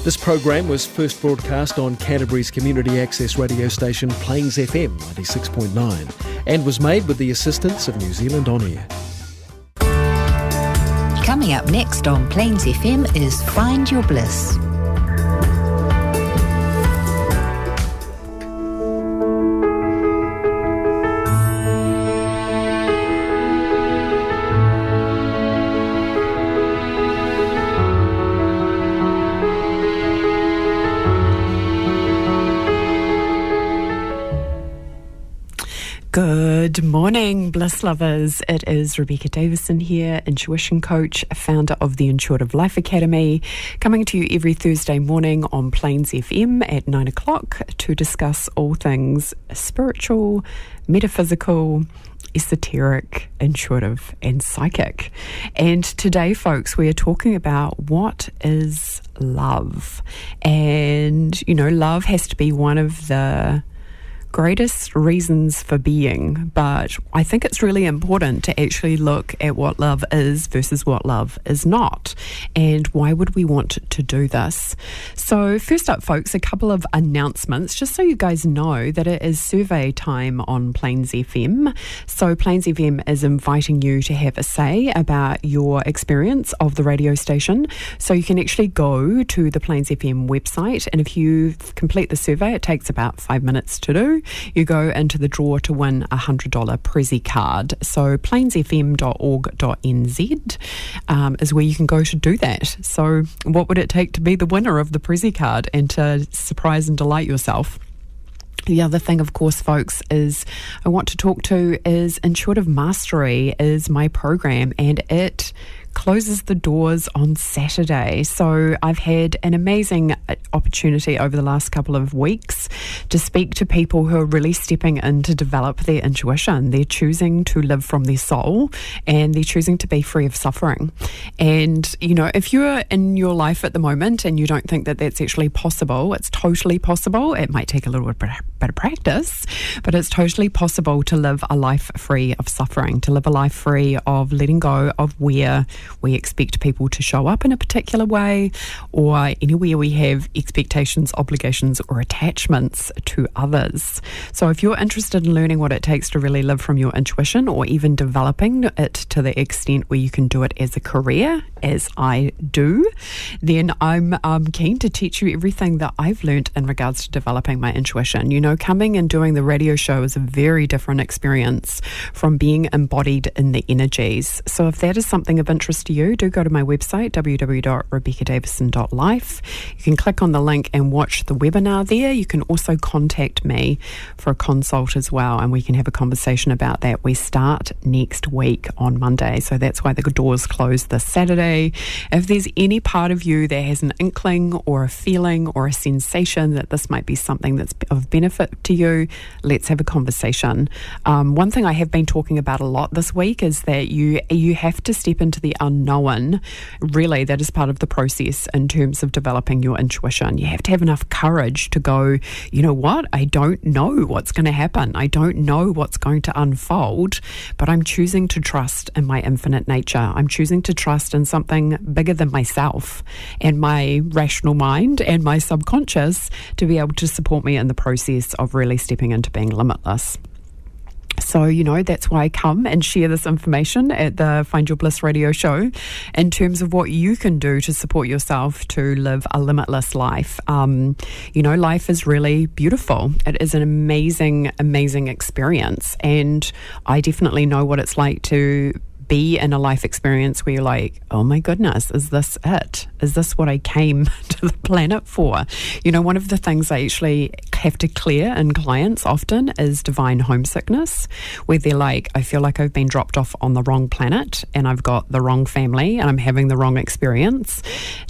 This program was first broadcast on Canterbury's community access radio station Plains FM 96.9 and was made with the assistance of New Zealand On Air. Coming up next on Plains FM is Find Your Bliss. Good morning, Bliss lovers. It is Rebecca Davison here, intuition coach, founder of the Intuitive Life Academy, coming to you every Thursday morning on Plains FM at 9 o'clock to discuss all things spiritual, metaphysical, esoteric, intuitive and psychic. And today, folks, we are talking about what is love. And, you know, love has to be one of the greatest reasons for being, but I think it's really important to actually look at what love is versus what love is not, and why would we want to do this. So first up, folks, a couple of announcements, just so you guys know that it is survey time on Plains FM. So Plains FM is inviting you to have a say about your experience of the radio station. So you can actually go to the Plains FM website, and if you complete the survey, it takes about 5 minutes to do. You go into the draw to win a $100 Prezi card. So plainsfm.org.nz is where you can go to do that. So what would it take to be the winner of the Prezi card and to surprise and delight yourself? The other thing, of course, folks, is I want to talk to is Intuitive Mastery is my program, and it closes the doors on Saturday. So I've had an amazing opportunity over the last couple of weeks to speak to people who are really stepping in to develop their intuition. They're choosing to live from their soul, and they're choosing to be free of suffering. And, you know, if you're in your life at the moment and you don't think that that's actually possible, it's totally possible. It might take a little bit of practice, but it's totally possible to live a life free of suffering, to live a life free of letting go of where we expect people to show up in a particular way, or anywhere we have expectations, obligations, or attachments to others. So if you're interested in learning what it takes to really live from your intuition, or even developing it to the extent where you can do it as a career, as I do, then I'm keen to teach you everything that I've learned in regards to developing my intuition. You know, coming and doing the radio show is a very different experience from being embodied in the energies. So if that is something of interest to you, do go to my website, www.rebeccadavison.life. You can click on the link and watch the webinar there. You can also contact me for a consult as well, and we can have a conversation about that. We start next week on Monday, so that's why the doors close this Saturday. If there's any part of you that has an inkling or a feeling or a sensation that this might be something that's of benefit to you, let's have a conversation. One thing I have been talking about a lot this week is that you have to step into the unknown. Really, that is part of the process in terms of developing your intuition. You have to have enough courage to go, you know what, I don't know what's going to happen. I don't know what's going to unfold, but I'm choosing to trust in my infinite nature. I'm choosing to trust in something bigger than myself and my rational mind and my subconscious to be able to support me in the process of really stepping into being limitless. So, you know, that's why I come and share this information at the Find Your Bliss radio show in terms of what you can do to support yourself to live a limitless life. You know, life is really beautiful. It is an amazing, amazing experience. And I definitely know what it's like to be in a life experience where you're like, oh my goodness, is this it? Is this what I came to the planet for? You know, one of the things I actually have to clear in clients often is divine homesickness, where they're like, I feel like I've been dropped off on the wrong planet and I've got the wrong family and I'm having the wrong experience.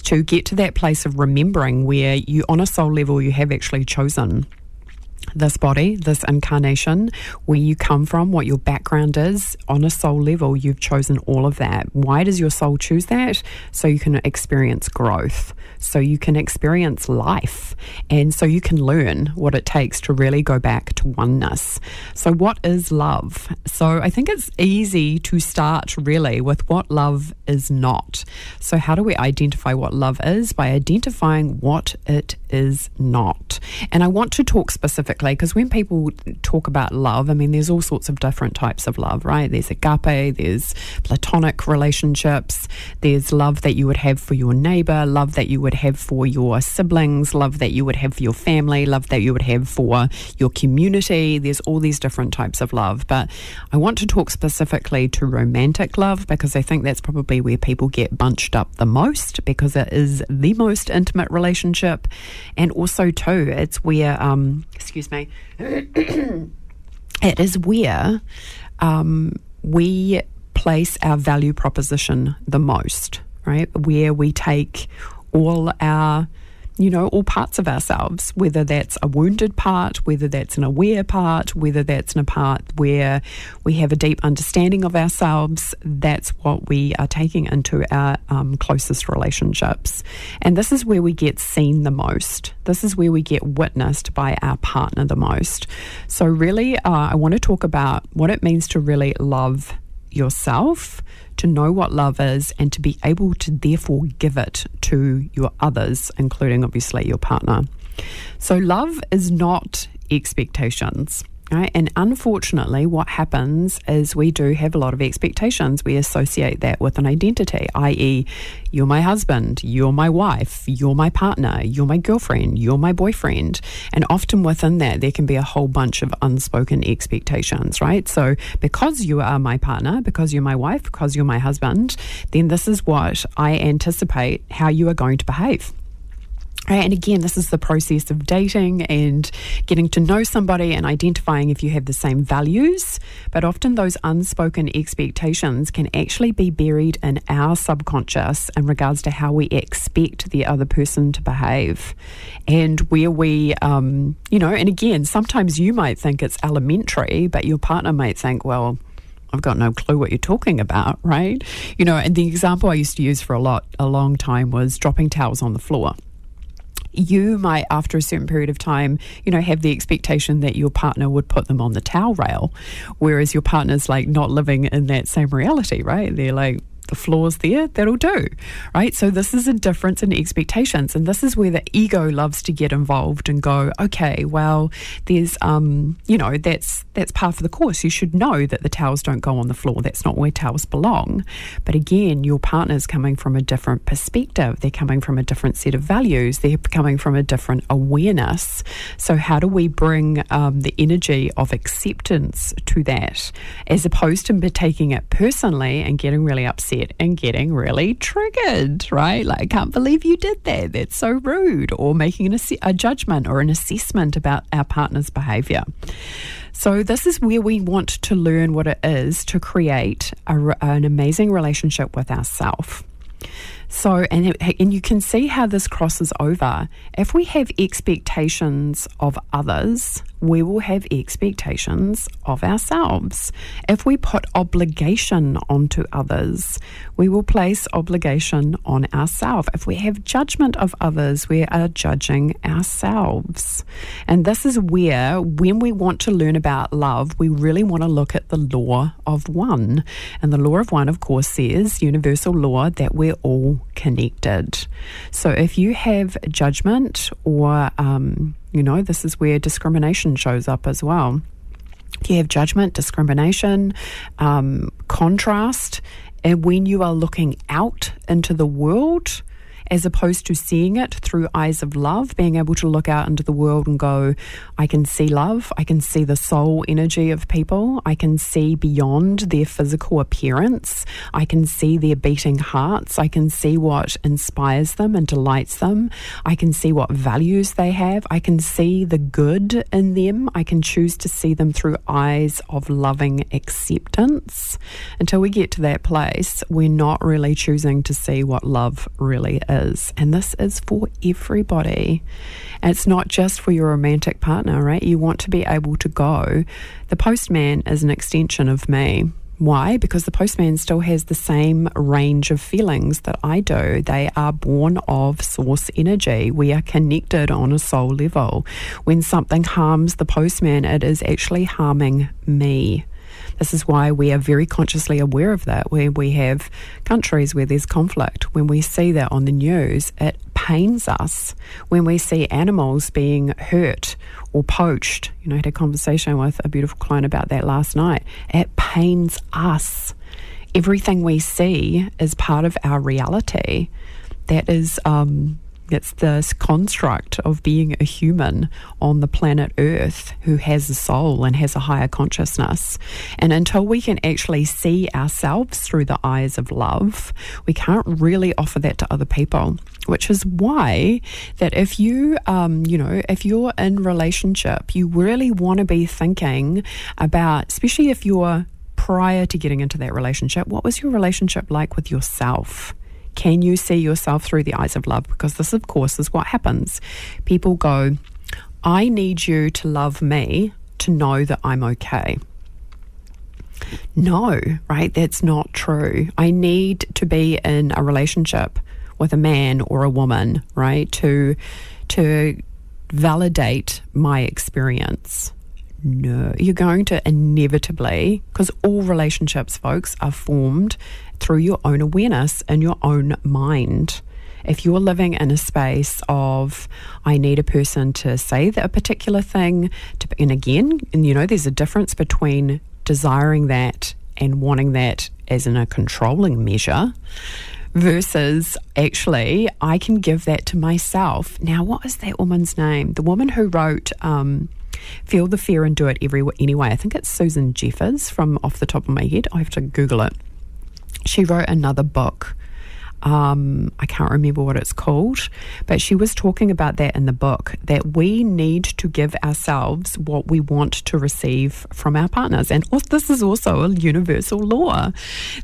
To get to that place of remembering where you, on a soul level, you have actually chosen this body, this incarnation, where you come from, what your background is. On a soul level, you've chosen all of that. Why does your soul choose that? So you can experience growth, so you can experience life, and so you can learn what it takes to really go back to oneness. So what is love? So I think it's easy to start really with what love is not. So how do we identify what love is? By identifying what it is not. And I want to talk specifically, because when people talk about love, I mean, there's all sorts of different types of love, right? There's agape, there's platonic relationships, there's love that you would have for your neighbor, love that you would have for your siblings, love that you would have for your family, love that you would have for your community. There's all these different types of love. But I want to talk specifically to romantic love, because I think that's probably where people get bunched up the most, because it is the most intimate relationship. And also too, it's where, it is where we place our value proposition the most, right? Where we take all our, all parts of ourselves, whether that's a wounded part, whether that's an aware part, whether that's in a part where we have a deep understanding of ourselves. That's what we are taking into our closest relationships. And this is where we get seen the most. This is where we get witnessed by our partner the most. So really, I want to talk about what it means to really love yourself, to know what love is, and to be able to therefore give it to your others, including obviously your partner. So love is not expectations. Right? And unfortunately, what happens is we do have a lot of expectations. We associate that with an identity, i.e., you're my husband, you're my wife, you're my partner, you're my girlfriend, you're my boyfriend. And often within that, there can be a whole bunch of unspoken expectations, right? So because you are my partner, because you're my wife, because you're my husband, then this is what I anticipate how you are going to behave. Right, and again, this is the process of dating and getting to know somebody and identifying if you have the same values. But often those unspoken expectations can actually be buried in our subconscious in regards to how we expect the other person to behave. And where we, and again, sometimes you might think it's elementary, but your partner might think, well, I've got no clue what you're talking about, right? And the example I used to use for a long time was dropping towels on the floor. You might, after a certain period of time, have the expectation that your partner would put them on the towel rail, whereas your partner's like not living in that same reality, right? They're like, the floor's there, that'll do, right? So this is a difference in expectations, and this is where the ego loves to get involved and go, okay, well, there's, that's par for the course. You should know that the towels don't go on the floor. That's not where towels belong. But again, your partner's coming from a different perspective. They're coming from a different set of values. They're coming from a different awareness. So how do we bring the energy of acceptance to that, as opposed to taking it personally and getting really upset and getting really triggered, right? Like, I can't believe you did that. That's so rude. Or making a judgment or an assessment about our partner's behaviour. So this is where we want to learn what it is to create an amazing relationship with ourselves. So, and you can see how this crosses over. If we have expectations of others, we will have expectations of ourselves. If we put obligation onto others, we will place obligation on ourselves. If we have judgment of others, we are judging ourselves. And this is where, when we want to learn about love, we really want to look at the law of one. And the law of one, of course, says, universal law, that we're all connected. So if you have judgment or this is where discrimination shows up as well. You have judgment, discrimination, contrast, and when you are looking out into the world, as opposed to seeing it through eyes of love, being able to look out into the world and go, I can see love, I can see the soul energy of people, I can see beyond their physical appearance, I can see their beating hearts, I can see what inspires them and delights them, I can see what values they have, I can see the good in them, I can choose to see them through eyes of loving acceptance. Until we get to that place, we're not really choosing to see what love really is. is, and this is for everybody. And it's not just for your romantic partner, right? You want to be able to go, the postman is an extension of me. Why? Because the postman still has the same range of feelings that I do. They are born of source energy. We are connected on a soul level. When something harms the postman, it is actually harming me. This is why we are very consciously aware of that. When we have countries where there's conflict, when we see that on the news, it pains us. When we see animals being hurt or poached, I had a conversation with a beautiful client about that last night. It pains us. Everything we see is part of our reality. That is, it's this construct of being a human on the planet Earth who has a soul and has a higher consciousness. And until we can actually see ourselves through the eyes of love, we can't really offer that to other people. Which is why that if you, if you're in relationship, you really want to be thinking about, especially if you're prior to getting into that relationship, what was your relationship like with yourself? Can you see yourself through the eyes of love? Because this, of course, is what happens. People go, I need you to love me to know that I'm okay. No, right? That's not true. I need to be in a relationship with a man or a woman, right? To validate my experience. No, you're going to inevitably, because all relationships, folks, are formed through your own awareness and your own mind. If you're living in a space of, I need a person to say that a particular thing, and again, there's a difference between desiring that and wanting that as in a controlling measure, versus actually, I can give that to myself. Now, what is that woman's name? The woman who wrote Feel the Fear and Do It Anyway. I think it's Susan Jeffers from off the top of my head. I have to Google it. She wrote another book. I can't remember what it's called, but she was talking about that in the book, that we need to give ourselves what we want to receive from our partners. And this is also a universal law,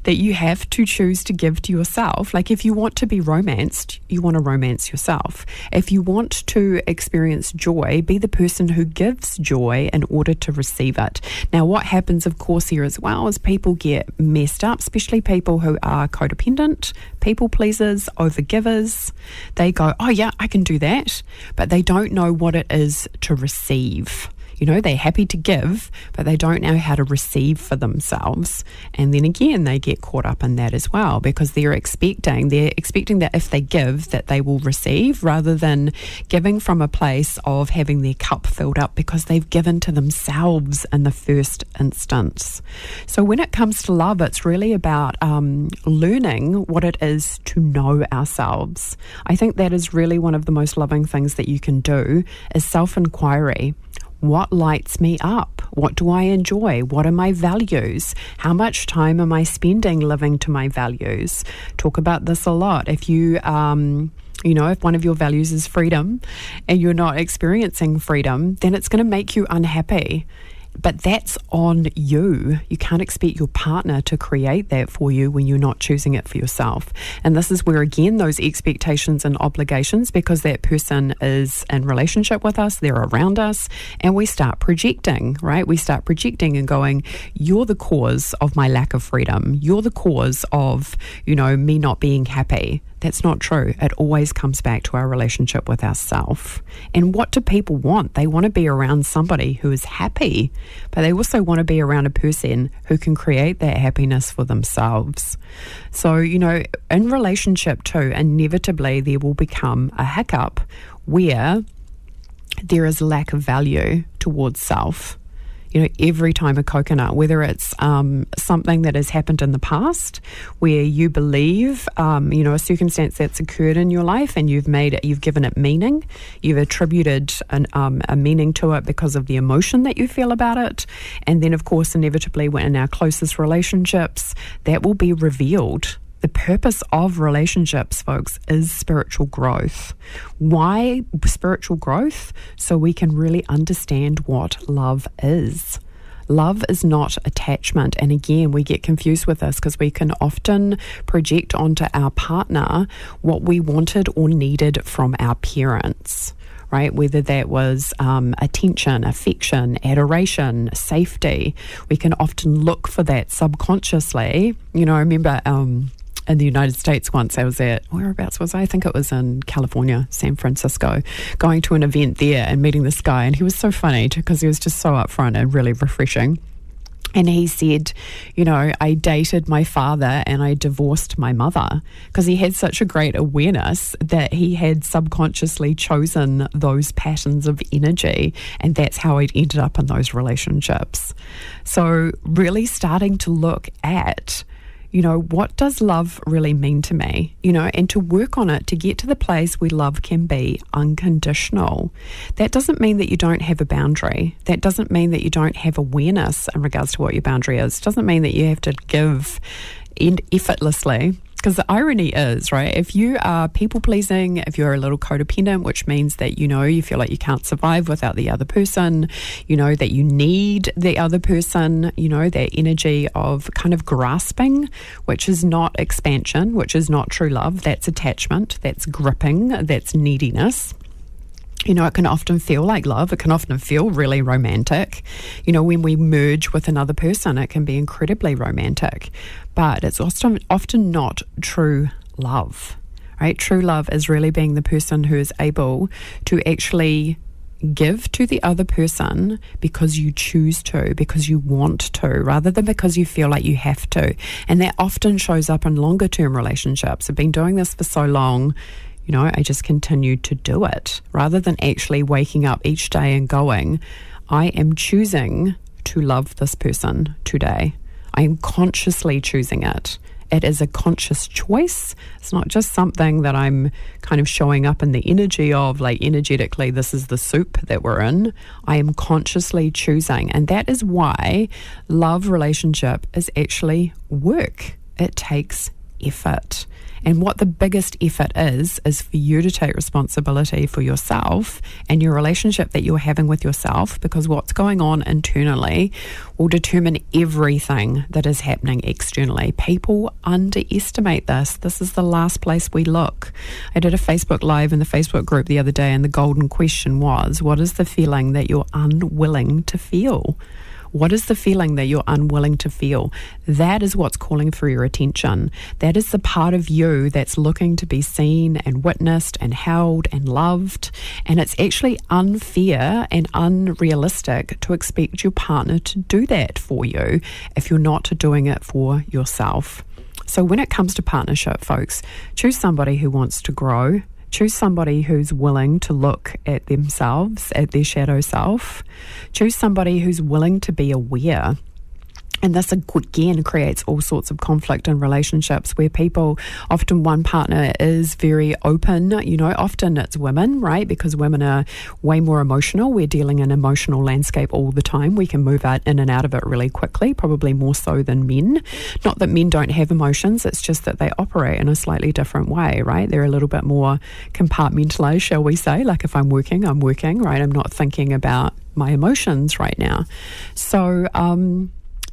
that you have to choose to give to yourself. Like if you want to be romanced, you want to romance yourself. If you want to experience joy, be the person who gives joy in order to receive it. Now, what happens, of course, here as well is people get messed up, especially people who are codependent, people pleasers, overgivers. They go, oh yeah, I can do that, but they don't know what it is to receive. They're happy to give, but they don't know how to receive for themselves. And then again, they get caught up in that as well, because they're expecting that if they give, that they will receive, rather than giving from a place of having their cup filled up because they've given to themselves in the first instance. So when it comes to love, it's really about learning what it is to know ourselves. I think that is really one of the most loving things that you can do, is self-inquiry. What lights me up? What do I enjoy? What are my values? How much time am I spending living to my values? Talk about this a lot. If you, if one of your values is freedom and you're not experiencing freedom, then it's going to make you unhappy. But that's on you. You can't expect your partner to create that for you when you're not choosing it for yourself. And this is where, again, those expectations and obligations, because that person is in relationship with us, they're around us, and we start projecting, right? We start projecting and going, you're the cause of my lack of freedom. You're the cause of, me not being happy. That's not true. It always comes back to our relationship with ourselves. And what do people want? They want to be around somebody who is happy, but they also want to be around a person who can create that happiness for themselves. So, in relationship too, inevitably there will become a hiccup where there is lack of value towards self. Every time a coconut, whether it's something that has happened in the past where you believe, a circumstance that's occurred in your life and you've given it meaning, you've attributed a meaning to it because of the emotion that you feel about it. And then, of course, inevitably, when in our closest relationships, that will be revealed. The purpose of relationships, folks, is spiritual growth. Why spiritual growth? So we can really understand what love is. Love is not attachment. And again, we get confused with this because we can often project onto our partner what we wanted or needed from our parents. Right? Whether that was attention, affection, adoration, safety. We can often look for that subconsciously. You know, I remember in the United States once I was at, whereabouts was I? I think it was in California, San Francisco, going to an event there and meeting this guy. And he was so funny because he was just so upfront and really refreshing. And he said, you know, I dated my father and I divorced my mother, because he had such a great awareness that he had subconsciously chosen those patterns of energy, and that's how he'd ended up in those relationships. So really starting to look at, you know, what does love really mean to me? You know, and to work on it to get to the place where love can be unconditional. That doesn't mean that you don't have a boundary. That doesn't mean that you don't have awareness in regards to what your boundary is. It doesn't mean that you have to give effortlessly. Because the irony is, right, if you are people-pleasing, if you're a little codependent, which means that, you know, you feel like you can't survive without the other person, you know, that you need the other person, you know, that energy of kind of grasping, which is not expansion, which is not true love, that's attachment, that's gripping, that's neediness. You know, it can often feel like love. It can often feel really romantic. You know, when we merge with another person, it can be incredibly romantic. But it's often not true love, right? True love is really being the person who is able to actually give to the other person because you choose to, because you want to, rather than because you feel like you have to. And that often shows up in longer term relationships. I've been doing this for so long, you know, I just continued to do it rather than actually waking up each day and going, I am choosing to love this person today. I am consciously choosing it. It is a conscious choice. It's not just something that I'm kind of showing up in the energy of, like energetically, this is the soup that we're in. I am consciously choosing. And that is why love relationship is actually work. It takes effort. And what the biggest effort is for you to take responsibility for yourself and your relationship that you're having with yourself, because what's going on internally will determine everything that is happening externally. People underestimate this. This is the last place we look. I did a Facebook Live in the Facebook group the other day, and the golden question was, what is the feeling that you're unwilling to feel? What is the feeling that you're unwilling to feel? That is what's calling for your attention. That is the part of you that's looking to be seen and witnessed and held and loved. And it's actually unfair and unrealistic to expect your partner to do that for you if you're not doing it for yourself. So when it comes to partnership, folks, choose somebody who wants to grow. Choose somebody who's willing to look at themselves, at their shadow self. Choose somebody who's willing to be aware. And this again creates all sorts of conflict in relationships where people, often one partner is very open. You know, often it's women, right? Because women are way more emotional. We're dealing in an emotional landscape all the time. We can move out in and out of it really quickly, probably more so than men. Not that men don't have emotions, it's just that they operate in a slightly different way, right? They're a little bit more compartmentalized, shall we say? Like if I'm working, right? I'm not thinking about my emotions right now. So,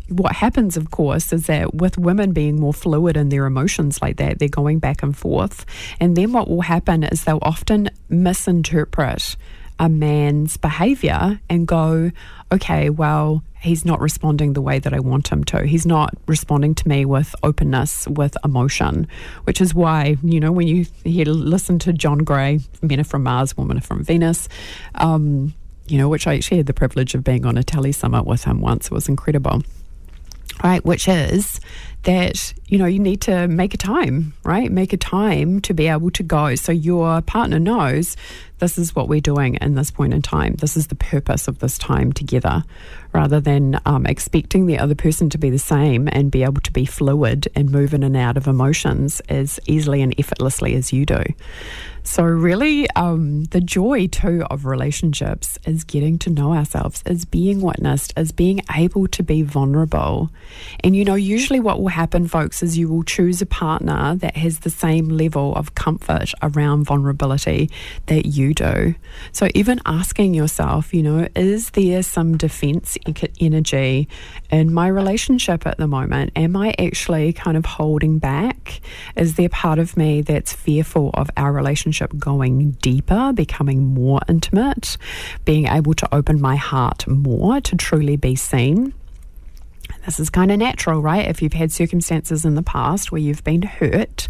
what happens, of course, is that with women being more fluid in their emotions like that, they're going back and forth. And then what will happen is they'll often misinterpret a man's behavior and go, okay, well, he's not responding the way that I want him to. He's not responding to me with openness, with emotion, which is why, you know, when you listen to John Gray, Men Are From Mars, Women Are From Venus, you know, which I actually had the privilege of being on a tele summit with him once. It was incredible. Right, which is that, you know, you need to make a time, right? Make a time to be able to go. So your partner knows this is what we're doing in this point in time. This is the purpose of this time together, rather than expecting the other person to be the same and be able to be fluid and move in and out of emotions as easily and effortlessly as you do. So really, the joy too of relationships is getting to know ourselves, is being witnessed, is being able to be vulnerable. And, you know, usually what will happen, folks, is you will choose a partner that has the same level of comfort around vulnerability that you do. So even asking yourself, is there some defense energy in my relationship at the moment? Am I actually kind of holding back? Is there part of me that's fearful of our relationship going deeper, becoming more intimate, being able to open my heart more to truly be seen? This is kind of natural, right? If you've had circumstances in the past where you've been hurt,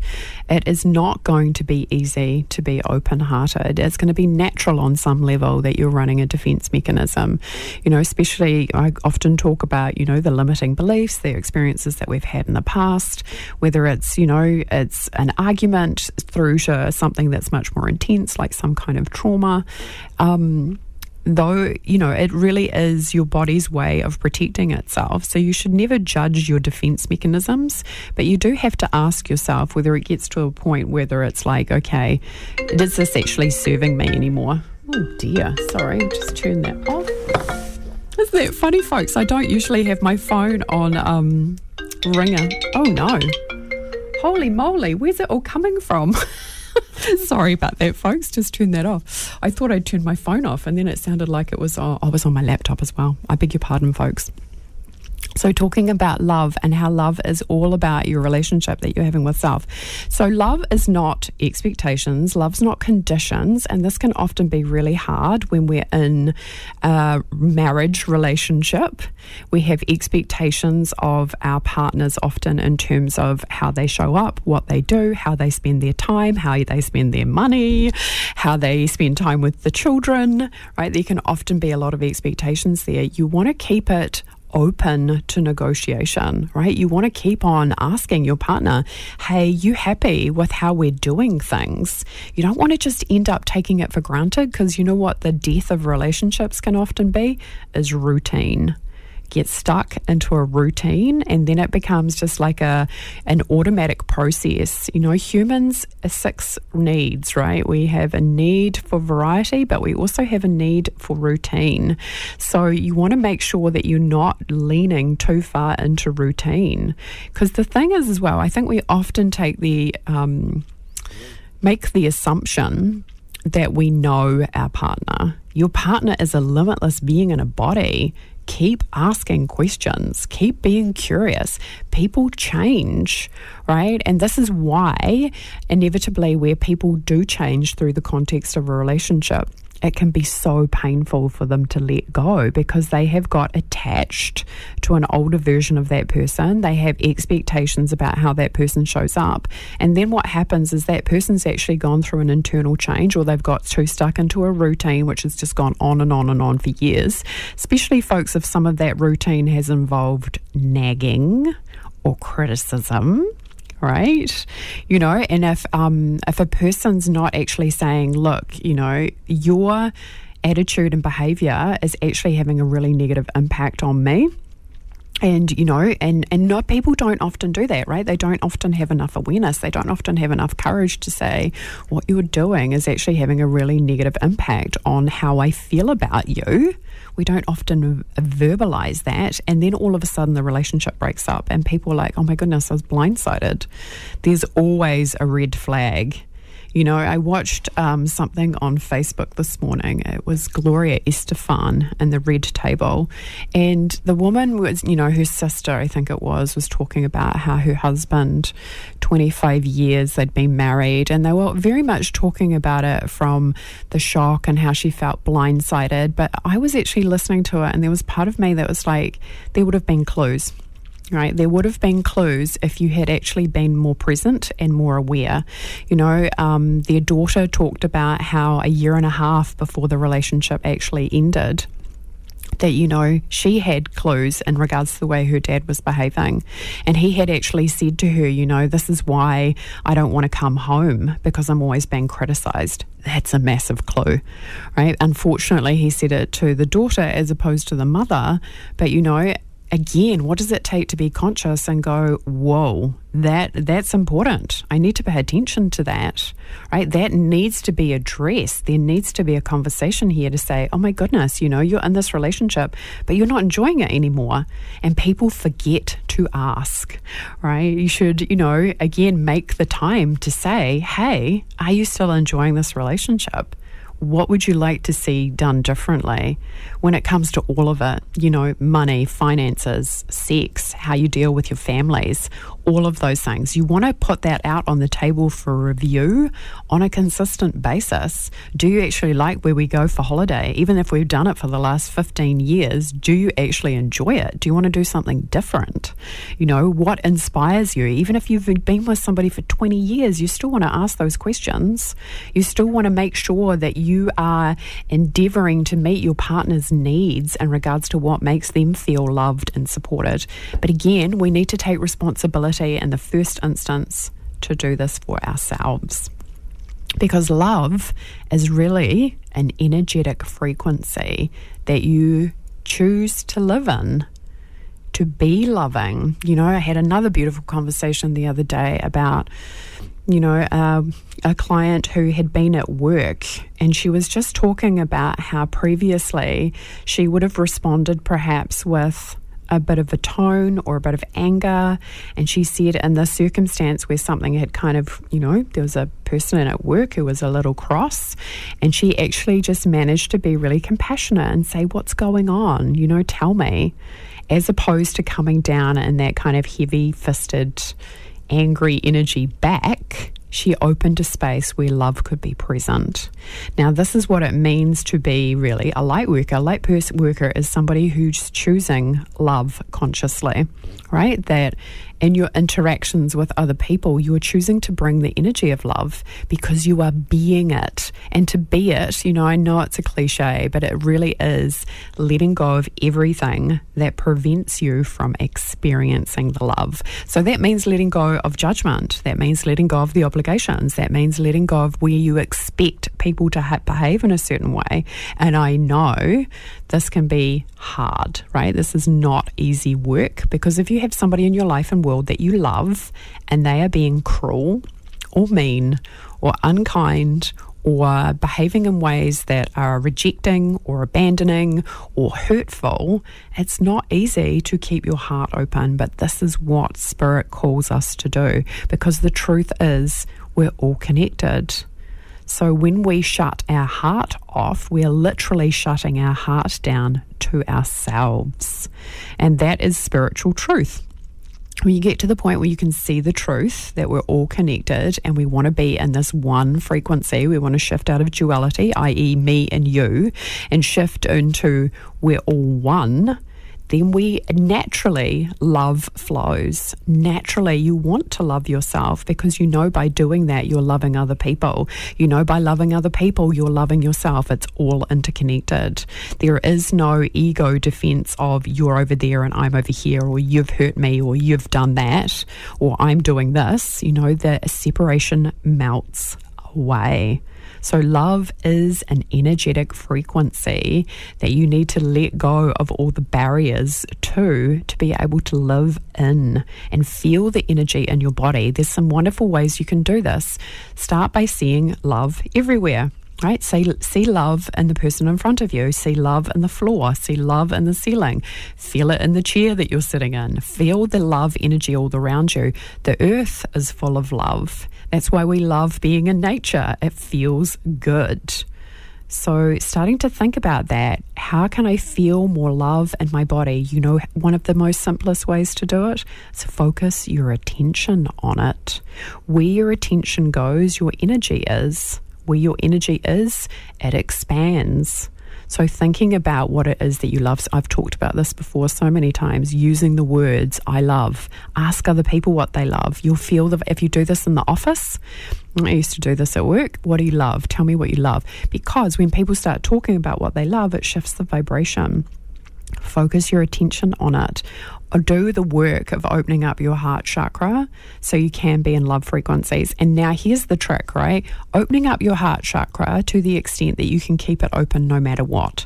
it is not going to be easy to be open-hearted. It's going to be natural on some level that you're running a defense mechanism. Especially I often talk about, the limiting beliefs, the experiences that we've had in the past, whether it's, it's an argument through to something that's much more intense, like some kind of trauma. Though, it really is your body's way of protecting itself. So you should never judge your defense mechanisms, but you do have to ask yourself whether it gets to a point whether it's like, okay, is this actually serving me anymore? Oh dear, sorry, just turn that off. Isn't that funny, folks? I don't usually have my phone on ringer. Oh no. Holy moly, where's it all coming from? Sorry about that, folks. Just turn that off. I thought I'd turned my phone off and then it sounded like it was, I was on my laptop as well. I beg your pardon, folks. So talking about love and how love is all about your relationship that you're having with self. So love is not expectations, love's not conditions, and this can often be really hard when we're in a marriage relationship. We have expectations of our partners often in terms of how they show up, what they do, how they spend their time, how they spend their money, how they spend time with the children, right? There can often be a lot of expectations there. You want to keep it open to negotiation, right? You want to keep on asking your partner, hey, you happy with how we're doing things? You don't want to just end up taking it for granted, because you know what the death of relationships can often be is routine. Get stuck into a routine and then it becomes just like an automatic process. Humans are 6 needs, right? We have a need for variety, but we also have a need for routine. So you want to make sure that you're not leaning too far into routine. Because the thing is as well, I think we often take make the assumption that we know our partner. Your partner is a limitless being in a body. Keep asking questions. Keep being curious. People change, right? And this is why, inevitably, where people do change through the context of a relationship, it can be so painful for them to let go, because they have got attached to an older version of that person. They have expectations about how that person shows up. And then what happens is that person's actually gone through an internal change, or they've got too stuck into a routine, which has just gone on and on and on for years. Especially, folks, if some of that routine has involved nagging or criticism, right? And if a person's not actually saying, look, your attitude and behavior is actually having a really negative impact on me. And, and not, people don't often do that, right? They don't often have enough awareness. They don't often have enough courage to say, what you're doing is actually having a really negative impact on how I feel about you. We don't often verbalize that. And then all of a sudden the relationship breaks up and people are like, oh my goodness, I was blindsided. There's always a red flag. I watched something on Facebook this morning. It was Gloria Estefan and the Red Table. And the woman was, her sister, I think it was talking about how her husband, 25 years they'd been married, and they were very much talking about it from the shock and how she felt blindsided. But I was actually listening to it, and there was part of me that was like, there would have been clues. Right, there would have been clues if you had actually been more present and more aware. Their daughter talked about how a year and a half before the relationship actually ended, that, she had clues in regards to the way her dad was behaving. And he had actually said to her, this is why I don't want to come home, because I'm always being criticised. That's a massive clue, right? Unfortunately, he said it to the daughter as opposed to the mother. But, again, what does it take to be conscious and go, whoa, that's important. I need to pay attention to that, right? That needs to be addressed. There needs to be a conversation here to say, oh my goodness, you're in this relationship, but you're not enjoying it anymore. And people forget to ask, right? You should, again, make the time to say, hey, are you still enjoying this relationship? What would you like to see done differently when it comes to all of it? Money, finances, sex, how you deal with your families, all of those things. You want to put that out on the table for review on a consistent basis. Do you actually like where we go for holiday? Even if we've done it for the last 15 years, do you actually enjoy it? Do you want to do something different? What inspires you? Even if you've been with somebody for 20 years, you still want to ask those questions. You still want to make sure that you are endeavouring to meet your partner's needs in regards to what makes them feel loved and supported. But again, we need to take responsibility in the first instance to do this for ourselves. Because love is really an energetic frequency that you choose to live in, to be loving. I had another beautiful conversation the other day about a client who had been at work, and she was just talking about how previously she would have responded perhaps with a bit of a tone or a bit of anger. And she said in this circumstance where something had kind of, there was a person in at work who was a little cross, and she actually just managed to be really compassionate and say, what's going on? Tell me, as opposed to coming down in that kind of heavy-fisted, angry energy back. She opened a space where love could be present. Now, this is what it means to be really a light worker. A light worker is somebody who's choosing love consciously, right? That in your interactions with other people, you are choosing to bring the energy of love because you are being it. And to be it, I know it's a cliche, but it really is letting go of everything that prevents you from experiencing the love. So that means letting go of judgment. That means letting go of the obligations. That means letting go of where you expect people to behave in a certain way. And I know this can be hard, right? This is not easy work, because if you have somebody in your life and world that you love and they are being cruel or mean or unkind or behaving in ways that are rejecting or abandoning or hurtful, it's not easy to keep your heart open. But this is what Spirit calls us to do, because the truth is we're all connected. So when we shut our heart off, we're literally shutting our heart down to ourselves. And that is spiritual truth. When you get to the point where you can see the truth that we're all connected and we want to be in this one frequency, we want to shift out of duality, i.e. me and you, and shift into we're all one, then we naturally, love flows. Naturally, you want to love yourself, because by doing that, you're loving other people. By loving other people, you're loving yourself. It's all interconnected. There is no ego defense of you're over there and I'm over here, or you've hurt me, or you've done that, or I'm doing this. The separation melts away. So love is an energetic frequency that you need to let go of all the barriers to be able to live in and feel the energy in your body. There's some wonderful ways you can do this. Start by seeing love everywhere. Right? See love in the person in front of you. See love in the floor. See love in the ceiling. Feel it in the chair that you're sitting in. Feel the love energy all around you. The earth is full of love. That's why we love being in nature. It feels good. So starting to think about that, how can I feel more love in my body? One of the most simplest ways to do it is focus your attention on it. Where your attention goes, your energy is. Where your energy is, it expands. So thinking about what it is that you love. I've talked about this before so many times, using the words I love. Ask other people what they love. You'll feel if you do this in the office. I used to do this at work. What do you love? Tell me what you love. Because when people start talking about what they love, it shifts the vibration. Focus your attention on it. Or do the work of opening up your heart chakra so you can be in love frequencies. And now here's the trick, right? Opening up your heart chakra to the extent that you can keep it open no matter what.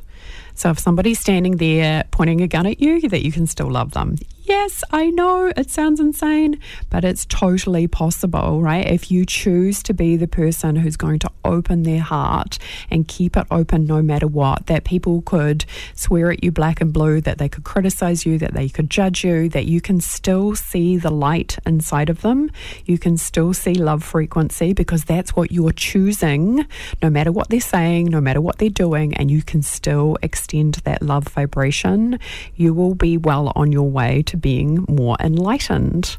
So if somebody's standing there pointing a gun at you, that you can still love them. Yes, I know it sounds insane, but it's totally possible, right? If you choose to be the person who's going to open their heart and keep it open no matter what, that people could swear at you black and blue, that they could criticize you, that they could judge you, that you can still see the light inside of them. You can still see love frequency because that's what you're choosing, no matter what they're saying, no matter what they're doing, and you can still extend that love vibration. You will be well on your way to being more enlightened,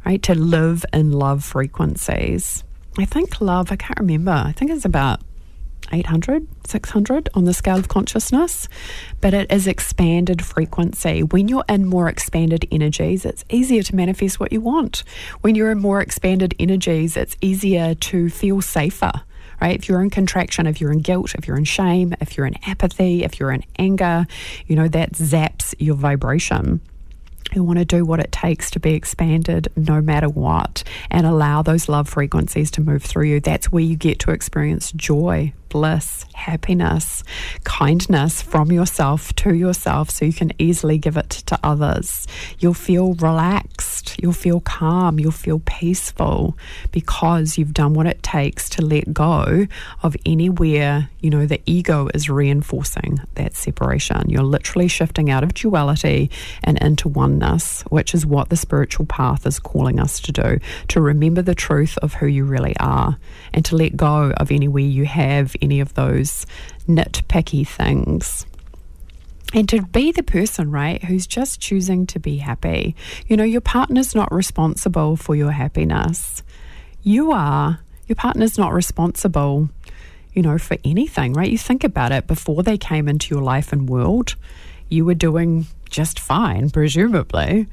right? To live in love frequencies. I think love, I can't remember, I think it's about 800, 600 on the scale of consciousness, but it is expanded frequency. When you're in more expanded energies, it's easier to manifest what you want. When you're in more expanded energies, it's easier to feel safer. Right? If you're in contraction, if you're in guilt, if you're in shame, if you're in apathy, if you're in anger, that zaps your vibration. You want to do what it takes to be expanded no matter what and allow those love frequencies to move through you. That's where you get to experience joy, bliss, happiness, kindness from yourself to yourself so you can easily give it to others. You'll feel relaxed, you'll feel calm, you'll feel peaceful because you've done what it takes to let go of anywhere, the ego is reinforcing that separation. You're literally shifting out of duality and into oneness, which is what the spiritual path is calling us to do, to remember the truth of who you really are and to let go of anywhere you have any of those nitpicky things. And to be the person, right, who's just choosing to be happy. Your partner's not responsible for your happiness. You are. Your partner's not responsible, for anything, right? You think about it, before they came into your life and world, you were doing just fine, presumably.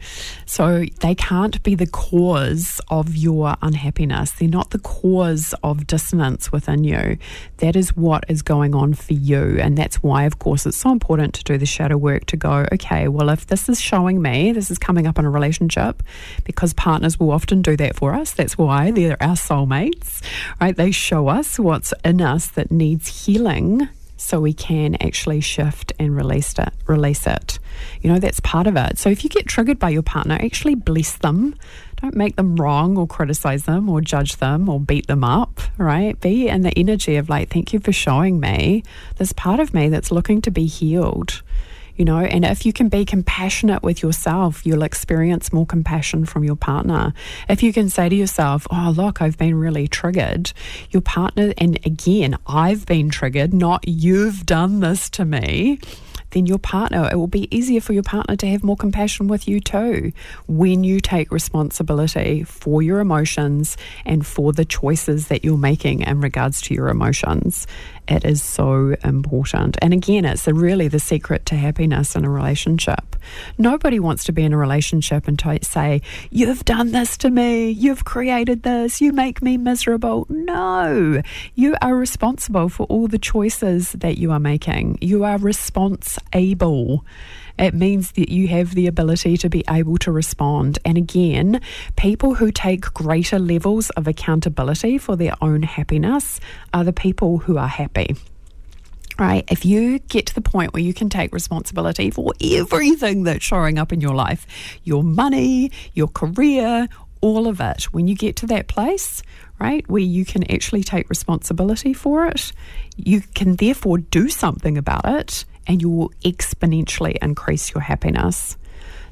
So they can't be the cause of your unhappiness. They're not the cause of dissonance within you. That is what is going on for you. And that's why, of course, it's so important to do the shadow work, to go, okay, well, if this is showing me, this is coming up in a relationship, because partners will often do that for us. That's why they're our soulmates, right? They show us what's in us that needs healing, so we can actually shift and release it. That's part of it. So if you get triggered by your partner, actually bless them. Don't make them wrong or criticize them or judge them or beat them up, right? Be in the energy of thank you for showing me this part of me that's looking to be healed. And if you can be compassionate with yourself, you'll experience more compassion from your partner. If you can say to yourself, oh, look, I've been really triggered, your partner, and again, I've been triggered, not you've done this to me, then your partner, it will be easier for your partner to have more compassion with you too, when you take responsibility for your emotions and for the choices that you're making in regards to your emotions. It is so important. And again, it's really the secret to happiness in a relationship. Nobody wants to be in a relationship and say, you've done this to me, you've created this, you make me miserable. No, you are responsible for all the choices that you are making. You are responsible. It means that you have the ability to be able to respond. And again, people who take greater levels of accountability for their own happiness are the people who are happy. Right? If you get to the point where you can take responsibility for everything that's showing up in your life, your money, your career, all of it, when you get to that place, right, where you can actually take responsibility for it, you can therefore do something about it, and you will exponentially increase your happiness.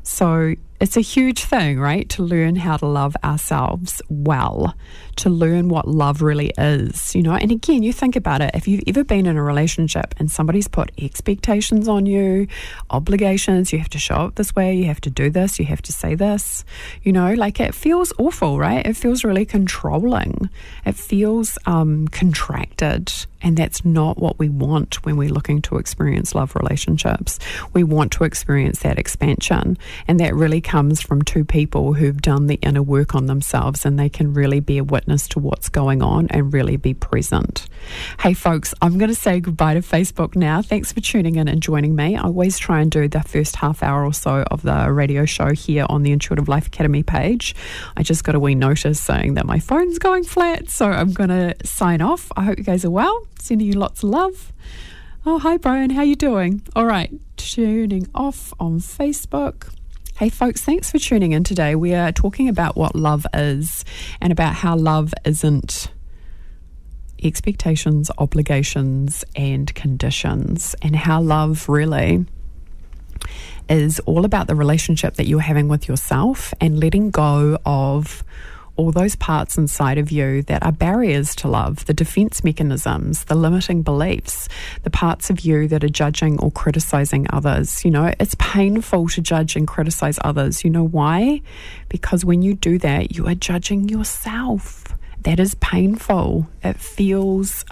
So it's a huge thing, right, to learn how to love ourselves well, to learn what love really is, And again, you think about it, if you've ever been in a relationship and somebody's put expectations on you, obligations, you have to show up this way, you have to do this, you have to say this, it feels awful, right? It feels really controlling. It feels contracted. And that's not what we want when we're looking to experience love relationships. We want to experience that expansion. And that really comes from two people who've done the inner work on themselves, and they can really be a witness to what's going on and really be present. Hey folks, I'm going to say goodbye to Facebook now. Thanks for tuning in and joining me. I always try and do the first half hour or so of the radio show here on the Intuitive Life Academy page. I just got a wee notice saying that my phone's going flat, so I'm going to sign off. I hope you guys are well. Sending you lots of love. Oh, hi, Brian. How you doing? All right, tuning off on Facebook. Hey, folks, thanks for tuning in today. We are talking about what love is and about how love isn't expectations, obligations, and conditions, and how love really is all about the relationship that you're having with yourself and letting go of all those parts inside of you that are barriers to love, the defense mechanisms, the limiting beliefs, the parts of you that are judging or criticizing others. You know, it's painful to judge and criticize others. You know why? Because when you do that, you are judging yourself. That is painful. It feels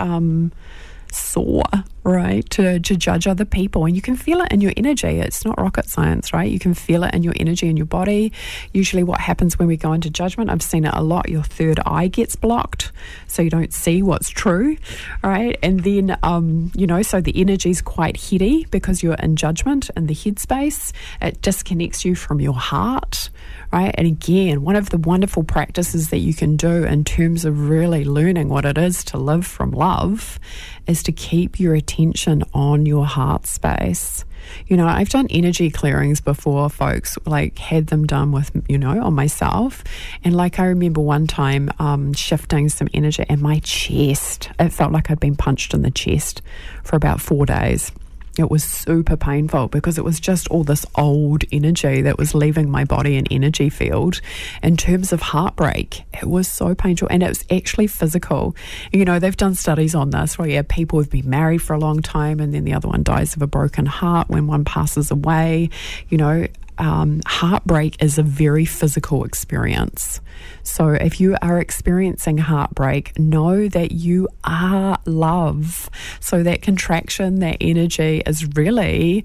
sore, right, to judge other people, and you can feel it in your energy. It's not rocket science, right? You can feel it in your energy, in your body. Usually what happens when we go into judgment, I've seen it a lot, your third eye gets blocked, so you don't see what's true, right? And then so the energy is quite heady because you're in judgment in the headspace. It disconnects you from your heart, right? And again, one of the wonderful practices that you can do in terms of really learning what it is to live from love is to keep your attention on your heart space. You know, I've done energy clearings before, folks, like had them done with, on myself. And like I remember one time shifting some energy in my chest. It felt like I'd been punched in the chest for about 4 days. It was super painful because it was just all this old energy that was leaving my body and energy field. In terms of heartbreak, it was so painful, and it was actually physical. You know, they've done studies on this where people have been married for a long time and then the other one dies of a broken heart when one passes away. Heartbreak is a very physical experience. So if you are experiencing heartbreak, know that you are love. So that contraction, that energy is really,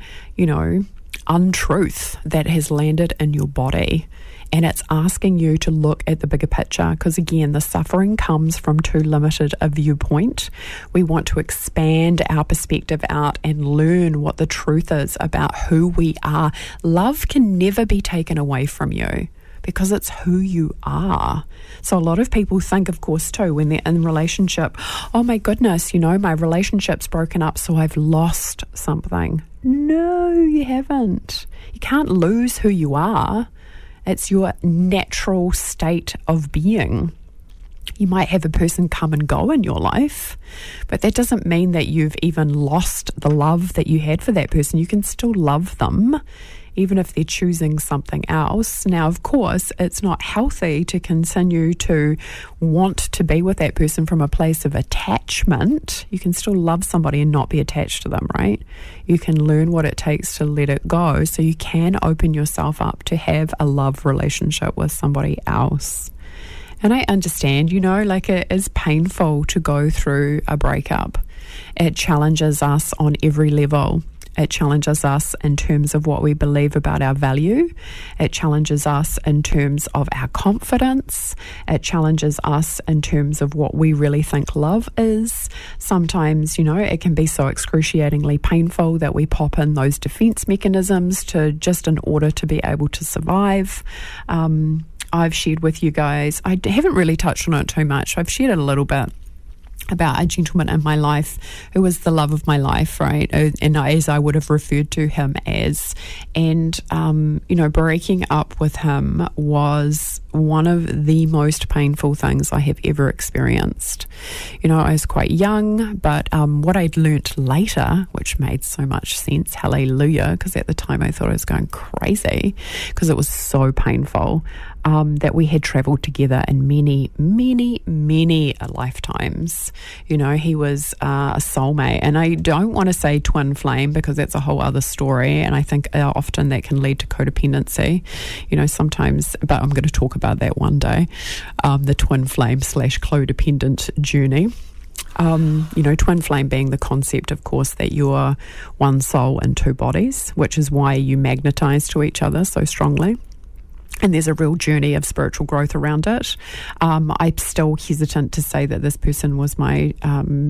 untruth that has landed in your body. And it's asking you to look at the bigger picture, because again, the suffering comes from too limited a viewpoint. We want to expand our perspective out and learn what the truth is about who we are. Love can never be taken away from you, because it's who you are. So a lot of people think, of course, too, when they're in a relationship, oh my goodness, my relationship's broken up, so I've lost something. No, you haven't. You can't lose who you are. It's your natural state of being. You might have a person come and go in your life, but that doesn't mean that you've even lost the love that you had for that person. You can still love them, even if they're choosing something else. Now, of course, it's not healthy to continue to want to be with that person from a place of attachment. You can still love somebody and not be attached to them, right? You can learn what it takes to let it go, so you can open yourself up to have a love relationship with somebody else. And I understand, it is painful to go through a breakup. It challenges us on every level. It challenges us in terms of what we believe about our value. It challenges us in terms of our confidence. It challenges us in terms of what we really think love is. Sometimes, it can be so excruciatingly painful that we pop in those defense mechanisms just in order to be able to survive. I've shared with you guys, I haven't really touched on it too much. I've shared it a little bit about a gentleman in my life who was the love of my life, right? And as I would have referred to him as. And, breaking up with him was one of the most painful things I have ever experienced. I was quite young, but what I'd learnt later, which made so much sense, hallelujah, because at the time I thought I was going crazy because it was so painful, that we had travelled together in many, many, many lifetimes. He was a soulmate, and I don't want to say twin flame because that's a whole other story, and I think often that can lead to codependency, sometimes, but I'm going to talk about that one day, the twin flame / codependent journey. Twin flame being the concept, of course, that you're one soul in two bodies, which is why you magnetize to each other so strongly. And there's a real journey of spiritual growth around it. I'm still hesitant to say that this person was my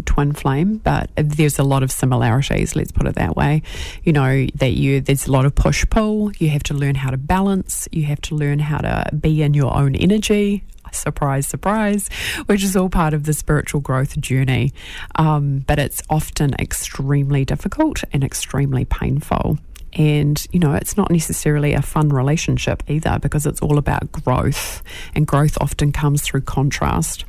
twin flame, but there's a lot of similarities, let's put it that way. You know, there's a lot of push-pull. You have to learn how to balance. You have to learn how to be in your own energy. Surprise, surprise, which is all part of the spiritual growth journey. But it's often extremely difficult and extremely painful. And, you know, it's not necessarily a fun relationship either, because it's all about growth, and growth often comes through contrast.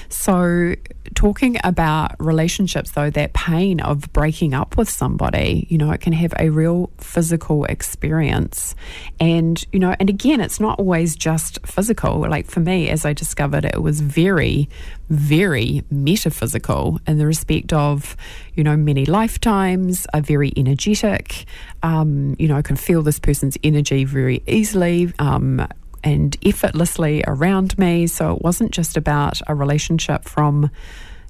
So talking about relationships, though, that pain of breaking up with somebody, you know, it can have a real physical experience. And, you know, and again, it's not always just physical. Like for me, as I discovered, it was very, very metaphysical in the respect of, you know, many lifetimes, are very energetic. You know, I can feel this person's energy very easily, and effortlessly around me. So it wasn't just about a relationship from,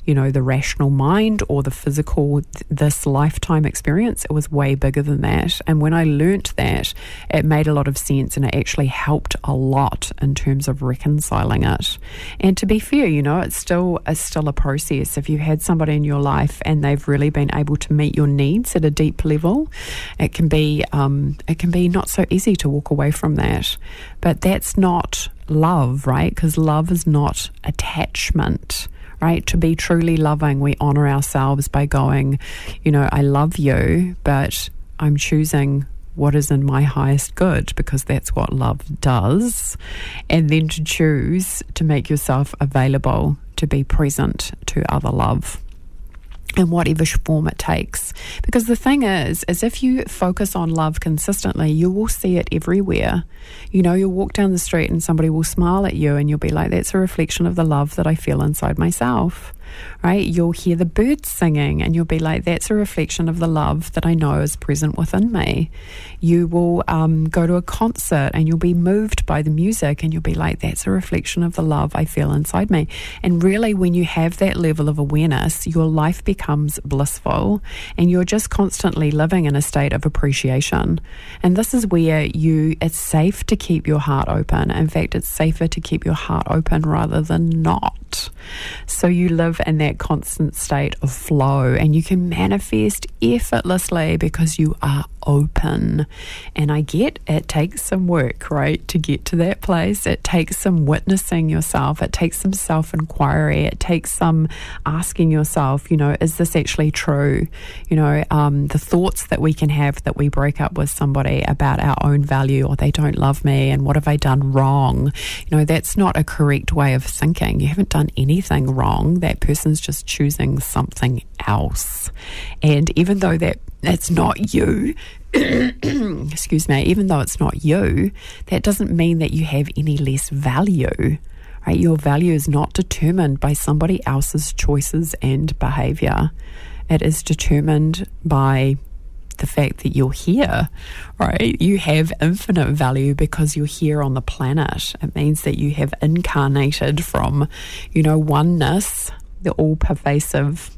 you know, the rational mind or the physical, this lifetime experience. It was way bigger than that. And when I learnt that, it made a lot of sense, and it actually helped a lot in terms of reconciling it. And to be fair, you know, it's still a process. If you had somebody in your life and they've really been able to meet your needs at a deep level, it can be not so easy to walk away from that. But that's not love, right? Because love is not attachment. Right? To be truly loving, we honour ourselves by going, you know, I love you, but I'm choosing what is in my highest good, because that's what love does. And then to choose to make yourself available to be present to other love, in whatever form it takes. Because the thing is if you focus on love consistently, you will see it everywhere. You know, you'll walk down the street and somebody will smile at you, and you'll be like, that's a reflection of the love that I feel inside myself. Right? You'll hear the birds singing, and you'll be like, that's a reflection of the love that I know is present within me. You will go to a concert and you'll be moved by the music, and you'll be like, that's a reflection of the love I feel inside me. And really, when you have that level of awareness, your life becomes blissful, and you're just constantly living in a state of appreciation. And this is where it's safe to keep your heart open. In fact, it's safer to keep your heart open rather than not. So you live in that constant state of flow, and you can manifest effortlessly because you are open. And I get it takes some work, right, to get to that place. It takes some witnessing yourself. It takes some self-inquiry. It takes some asking yourself, you know, is this actually true? You know, the thoughts that we can have that we break up with somebody about our own value, or they don't love me, and what have I done wrong? You know, that's not a correct way of thinking. You haven't done anything wrong. That person's just choosing something else. And even though that's not you, excuse me, even though it's not you, that doesn't mean that you have any less value. Right? Your value is not determined by somebody else's choices and behaviour. It is determined by the fact that you're here, right? You have infinite value because you're here on the planet. It means that you have incarnated from, you know, oneness, the all-pervasive,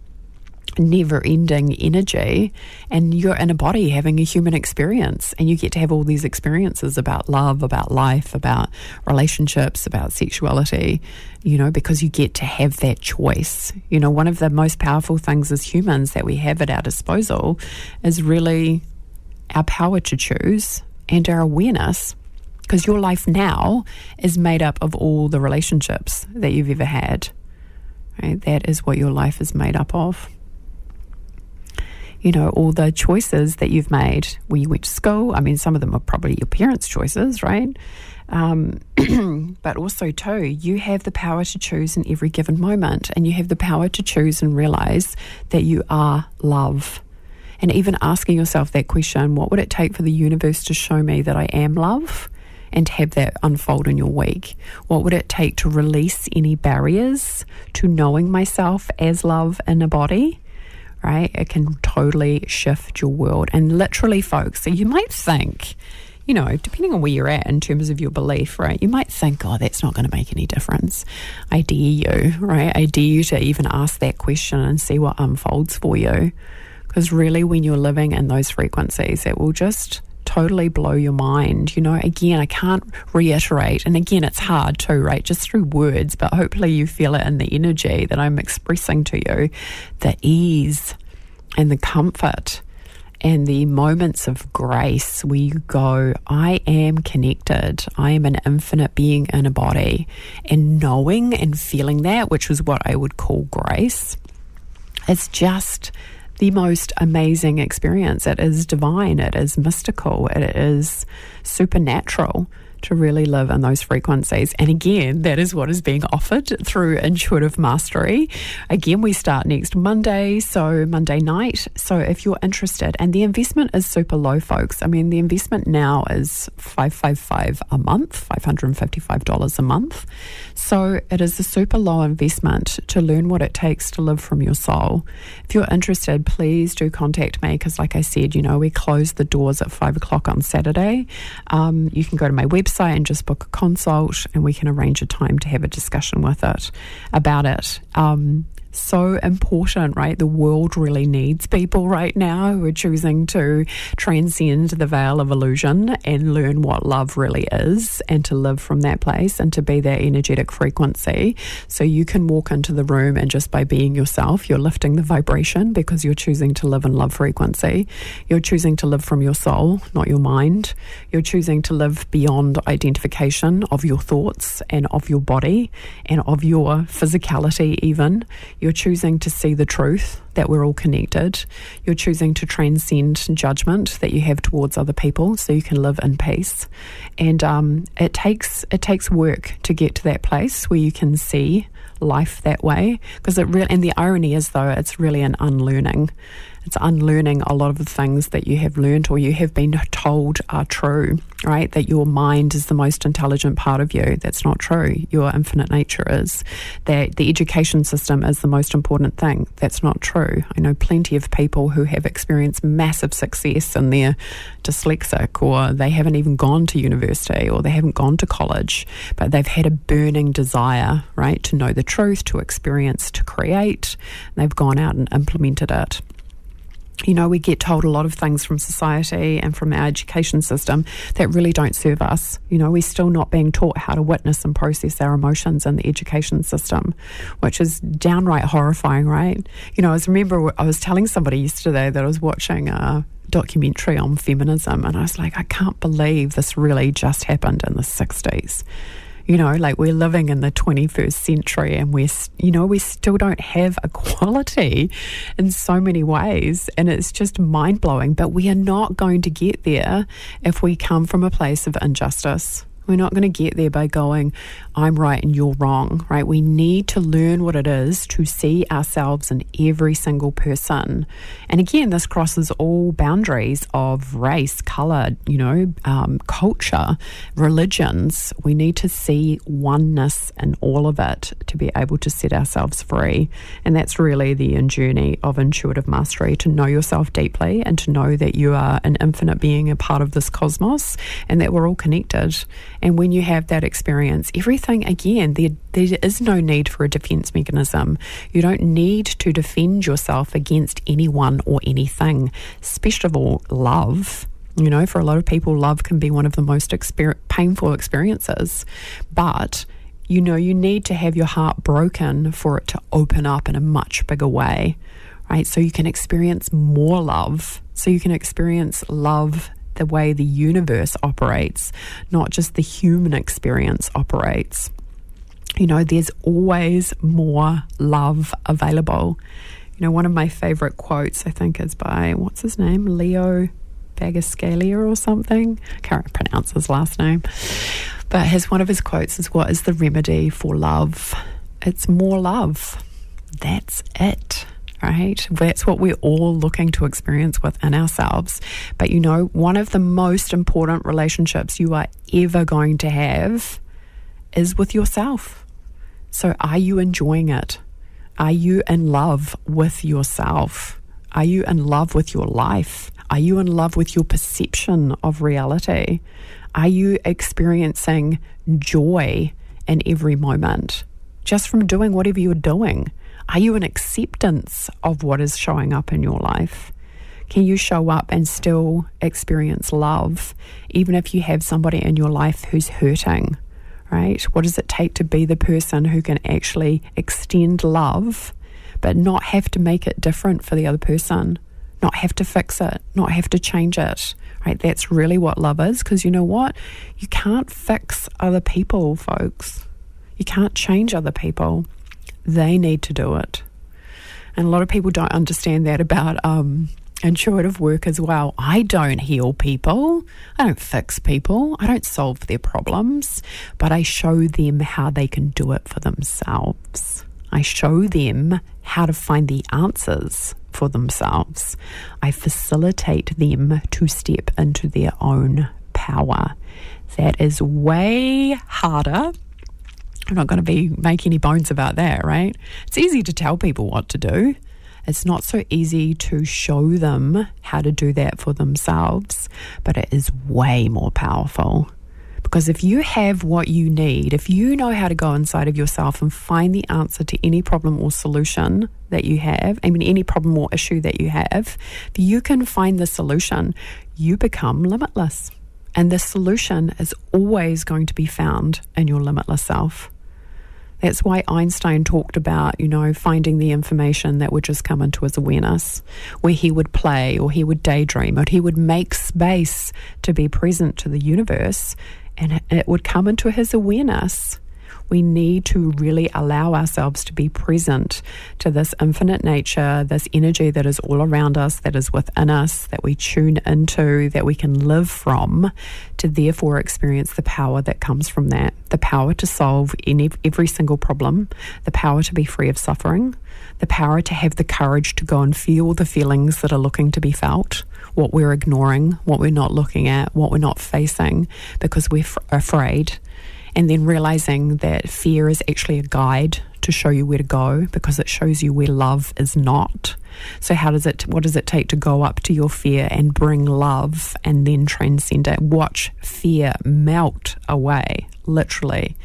never-ending energy, and you're in a body having a human experience, and you get to have all these experiences about love, about life, about relationships, about sexuality, you know, because you get to have that choice. You know, one of the most powerful things as humans that we have at our disposal is really our power to choose and our awareness, because your life now is made up of all the relationships that you've ever had. Right? That is what your life is made up of. You know, all the choices that you've made where you went to school. I mean, some of them are probably your parents' choices, right? But also, too, you have the power to choose in every given moment, and you have the power to choose and realize that you are love. And even asking yourself that question, what would it take for the universe to show me that I am love? And have that unfold in your week. What would it take to release any barriers to knowing myself as love in a body? Right? It can totally shift your world. And literally, folks, so you might think, you know, depending on where you're at in terms of your belief, right, you might think, oh, that's not going to make any difference. I dare you, right? I dare you to even ask that question and see what unfolds for you. Because really, when you're living in those frequencies, it will just totally blow your mind. Again, I can't reiterate, and again, it's hard too, right? Just through words, but hopefully you feel it in the energy that I'm expressing to you, the ease and the comfort and the moments of grace where you go, I am connected. I am an infinite being in a body. And knowing and feeling that, which is what I would call grace, it's just the most amazing experience. It is divine. It is mystical. It is supernatural to really live in those frequencies. And again, that is what is being offered through Intuitive Mastery. Again, we start next Monday, so Monday night. So if you're interested, and the investment is super low, folks. I mean, the investment now is $555 a month, $555 a month. So it is a super low investment to learn what it takes to live from your soul. If you're interested, please do contact me, because like I said, we close the doors at 5 o'clock on Saturday. You can go to my website and just book a consult, and we can arrange a time to have a discussion about it. So important, right? The world really needs people right now who are choosing to transcend the veil of illusion and learn what love really is, and to live from that place and to be that energetic frequency. So you can walk into the room, and just by being yourself, you're lifting the vibration, because you're choosing to live in love frequency. You're choosing to live from your soul, not your mind. You're choosing to live beyond identification of your thoughts and of your body and of your physicality even. You're choosing to see the truth that we're all connected. You're choosing to transcend judgment that you have towards other people, so you can live in peace. And it takes work to get to that place where you can see life that way, because and the irony is, though, it's really an unlearning. It's unlearning a lot of the things that you have learned or you have been told are true, right? That your mind is the most intelligent part of you. That's not true. Your infinite nature is. That the education system is the most important thing. That's not true. I know plenty of people who have experienced massive success and they're dyslexic, or they haven't even gone to university, or they haven't gone to college, but they've had a burning desire, right, to know the truth, to experience, to create. They've gone out and implemented it. We get told a lot of things from society and from our education system that really don't serve us. We're still not being taught how to witness and process our emotions in the education system, which is downright horrifying, right? I was telling somebody yesterday that I was watching a documentary on feminism, and I was like, I can't believe this really just happened in the 60s. We're living in the 21st century, and we still don't have equality in so many ways, and it's just mind-blowing. But we are not going to get there if we come from a place of injustice. We're not going to get there by going, I'm right and you're wrong, right? We need to learn what it is to see ourselves in every single person. And again, this crosses all boundaries of race, colour, culture, religions. We need to see oneness in all of it to be able to set ourselves free. And that's really the journey of intuitive mastery, to know yourself deeply and to know that you are an infinite being, a part of this cosmos, and that we're all connected. And when you have that experience, everything, again, there is no need for a defense mechanism. You don't need to defend yourself against anyone or anything, especially of all love. For a lot of people, love can be one of the most painful experiences. But, you need to have your heart broken for it to open up in a much bigger way, right? So you can experience more love. So you can experience love the way the universe operates, not just the human experience operates. There's always more love available. One of my favorite quotes, I think, is by, what's his name? Leo Bagascalia or something. I can't pronounce his last name. But one of his quotes is, what is the remedy for love? It's more love. That's it. Right? That's what we're all looking to experience within ourselves. But one of the most important relationships you are ever going to have is with yourself. So are you enjoying it? Are you in love with yourself? Are you in love with your life? Are you in love with your perception of reality? Are you experiencing joy in every moment just from doing whatever you're doing? Are you in acceptance of what is showing up in your life? Can you show up and still experience love, even if you have somebody in your life who's hurting, right? What does it take to be the person who can actually extend love, but not have to make it different for the other person, not have to fix it, not have to change it, right? That's really what love is, because you know what? You can't fix other people, folks. You can't change other people. They need to do it. And a lot of people don't understand that about intuitive work as well. I don't heal people. I don't fix people. I don't solve their problems. But I show them how they can do it for themselves. I show them how to find the answers for themselves. I facilitate them to step into their own power. That is way harder. I'm not going to make any bones about that, right? It's easy to tell people what to do. It's not so easy to show them how to do that for themselves, but it is way more powerful. Because if you have what you need, if you know how to go inside of yourself and find the answer to any problem or solution that you have, any problem or issue that you have, if you can find the solution, you become limitless. And the solution is always going to be found in your limitless self. That's why Einstein talked about, finding the information that would just come into his awareness, where he would play or he would daydream or he would make space to be present to the universe, and it would come into his awareness. We need to really allow ourselves to be present to this infinite nature, this energy that is all around us, that is within us, that we tune into, that we can live from, to therefore experience the power that comes from that, the power to solve every single problem, the power to be free of suffering, the power to have the courage to go and feel the feelings that are looking to be felt, what we're ignoring, what we're not looking at, what we're not facing because we're afraid. And then realizing that fear is actually a guide to show you where to go, because it shows you where love is not. So what does it take to go up to your fear and bring love and then transcend it? Watch fear melt away, literally.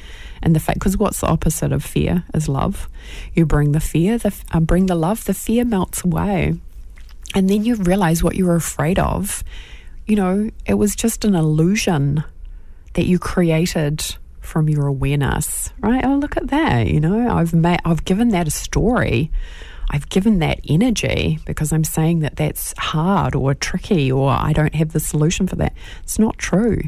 And the fact, because what's the opposite of fear is love. You bring the fear, bring the love, the fear melts away. And then you realize what you were afraid of. It was just an illusion that you created from your awareness, right? Oh, look at that. I've given that a story. I've given that energy because I'm saying that that's hard or tricky or I don't have the solution for that. It's not true.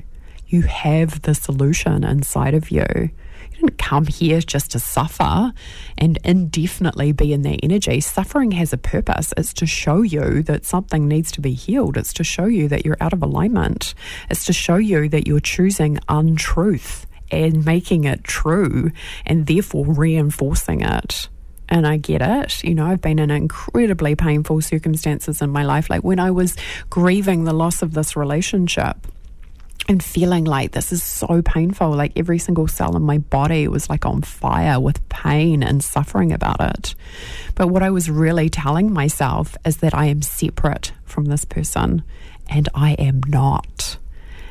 You have the solution inside of you. You didn't come here just to suffer and indefinitely be in that energy. Suffering has a purpose. It's to show you that something needs to be healed. It's to show you that you're out of alignment. It's to show you that you're choosing untruth and making it true and therefore reinforcing it. And I get it. I've been in incredibly painful circumstances in my life. Like when I was grieving the loss of this relationship and feeling like this is so painful, like every single cell in my body was like on fire with pain and suffering about it. But what I was really telling myself is that I am separate from this person, and I am not.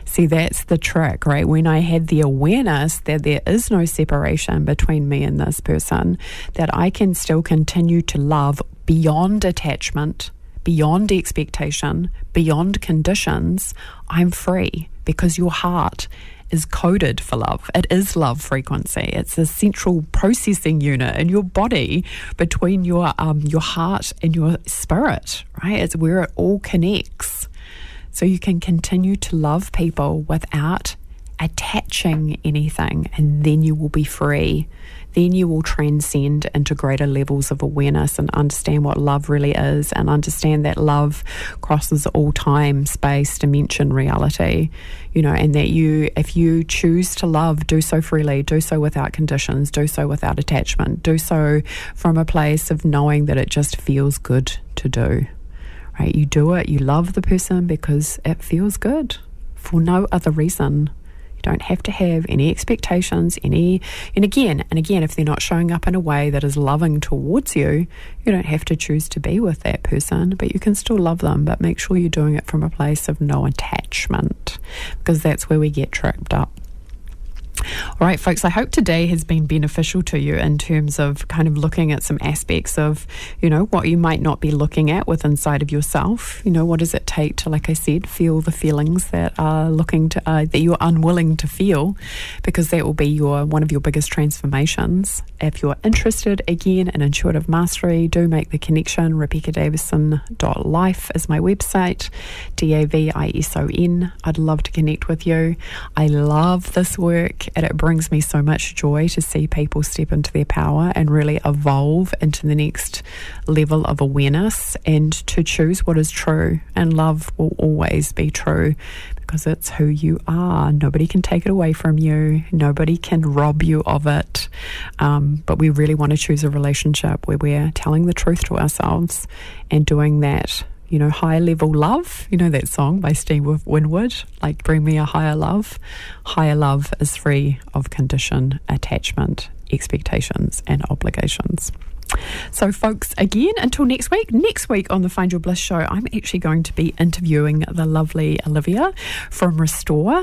See, that's the trick, right? When I had the awareness that there is no separation between me and this person, that I can still continue to love beyond attachment, beyond expectation, beyond conditions, I'm free, because your heart is coded for love. It is love frequency. It's a central processing unit in your body between your heart and your spirit, right? It's where it all connects. So you can continue to love people without attaching anything, and then you will be free. Then you will transcend into greater levels of awareness and understand what love really is, and understand that love crosses all time, space, dimension, reality, and that if you choose to love, do so freely, do so without conditions, do so without attachment, do so from a place of knowing that it just feels good to do. Right? You do it, you love the person because it feels good, for no other reason. You don't have to have any expectations, and again, if they're not showing up in a way that is loving towards you, you don't have to choose to be with that person, but you can still love them, but make sure you're doing it from a place of no attachment, because that's where we get tripped up. All right, folks, I hope today has been beneficial to you in terms of kind of looking at some aspects of, what you might not be looking at with inside of yourself. What does it take to, like I said, feel the feelings that are that you're unwilling to feel, because that will be one of your biggest transformations. If you're interested, again, in intuitive mastery, do make the connection. RebeccaDavison.life is my website, DAVISON. I'd love to connect with you. I love this work, and it brings me so much joy to see people step into their power and really evolve into the next level of awareness and to choose what is true. And love will always be true because it's who you are. Nobody can take it away from you. Nobody can rob you of it. But we really want to choose a relationship where we're telling the truth to ourselves and doing that, high level love. That song by Steve Winwood, like bring me a higher love. Higher love is free of condition, attachment, expectations, and obligations. So, folks, again, until next week on the Find Your Bliss show, I'm actually going to be interviewing the lovely Olivia from Restore.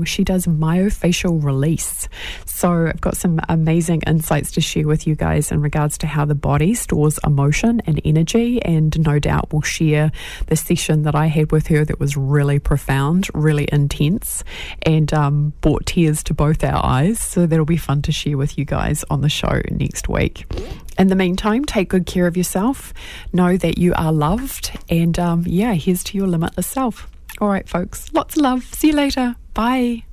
She does myofascial release. So I've got some amazing insights to share with you guys in regards to how the body stores emotion and energy, and no doubt we'll share the session that I had with her that was really profound, really intense, and brought tears to both our eyes. So that'll be fun to share with you guys on the show next week. In the meantime, take good care of yourself. Know that you are loved. And here's to your limitless self. All right, folks. Lots of love. See you later. Bye.